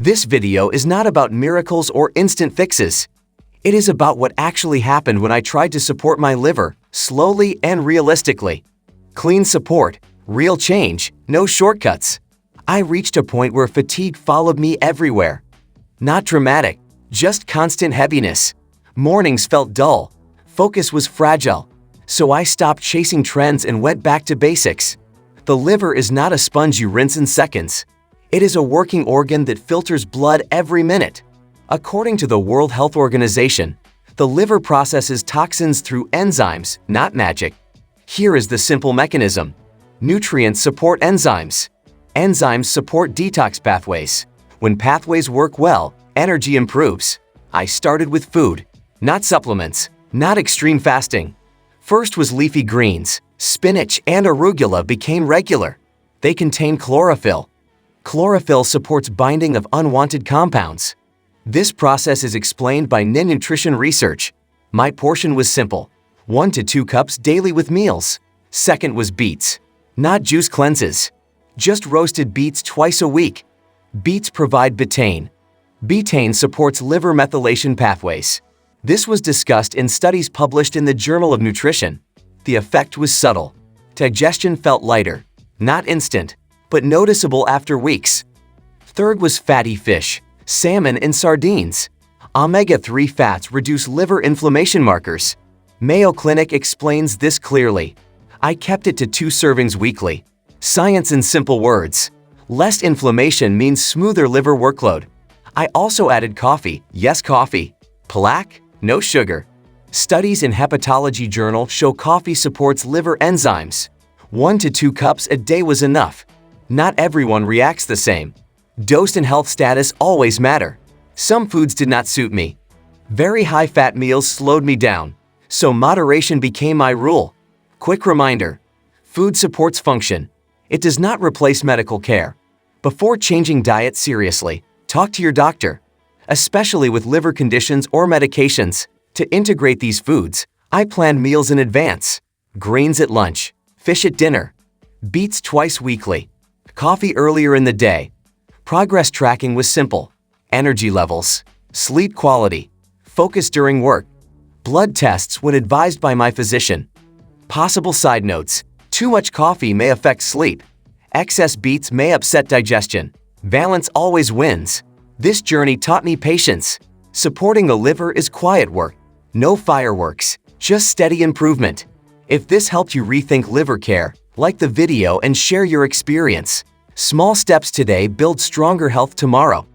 This video is not about miracles or instant fixes. It is about what actually happened when I tried to support my liver, slowly and realistically. Clean support, real change, no shortcuts. I reached a point where fatigue followed me everywhere. Not dramatic, just constant heaviness. Mornings felt dull. Focus was fragile. So I stopped chasing trends and went back to basics. The liver is not a sponge you rinse in seconds. It is a working organ that filters blood every minute. According to the World Health Organization, the liver processes toxins through enzymes, not magic. Here is the simple mechanism. Nutrients support enzymes. Enzymes support detox pathways. When pathways work well, energy improves. I started with food, not supplements, not extreme fasting. First was leafy greens. Spinach and arugula became regular. They contain chlorophyll. Chlorophyll supports binding of unwanted compounds. This process is explained by nutrition research. My portion was simple: 1 to 2 cups daily with meals. Second was beets. Not juice cleanses. Just roasted beets twice a week. Beets provide betaine. Betaine supports liver methylation pathways. This was discussed in studies published in the Journal of Nutrition. The effect was subtle. Digestion felt lighter, not instant, but noticeable after weeks. Third was fatty fish, salmon and sardines. Omega-3 fats reduce liver inflammation markers. Mayo Clinic explains this clearly. I kept it to 2 servings weekly. Science in simple words. Less inflammation means smoother liver workload. I also added coffee, yes coffee. Plaque, no sugar. Studies in Hepatology Journal show coffee supports liver enzymes. 1 to 2 cups a day was enough. Not everyone reacts the same. Dose and health status always matter. Some foods did not suit me. Very high-fat meals slowed me down, so moderation became my rule. Quick reminder: food supports function. It does not replace medical care. Before changing diet seriously, talk to your doctor, especially with liver conditions or medications. To integrate these foods, I planned meals in advance. Greens at lunch, fish at dinner, beets twice weekly, coffee earlier in the day. Progress tracking was simple: energy levels, sleep quality, focus during work, blood tests when advised by my physician. Possible side notes: too much coffee may affect sleep. Excess beets may upset digestion. Balance always wins. This journey taught me patience. Supporting the liver is quiet work. No fireworks, just steady improvement. If this helped you rethink liver care, like the video and share your experience. Small steps today build stronger health tomorrow.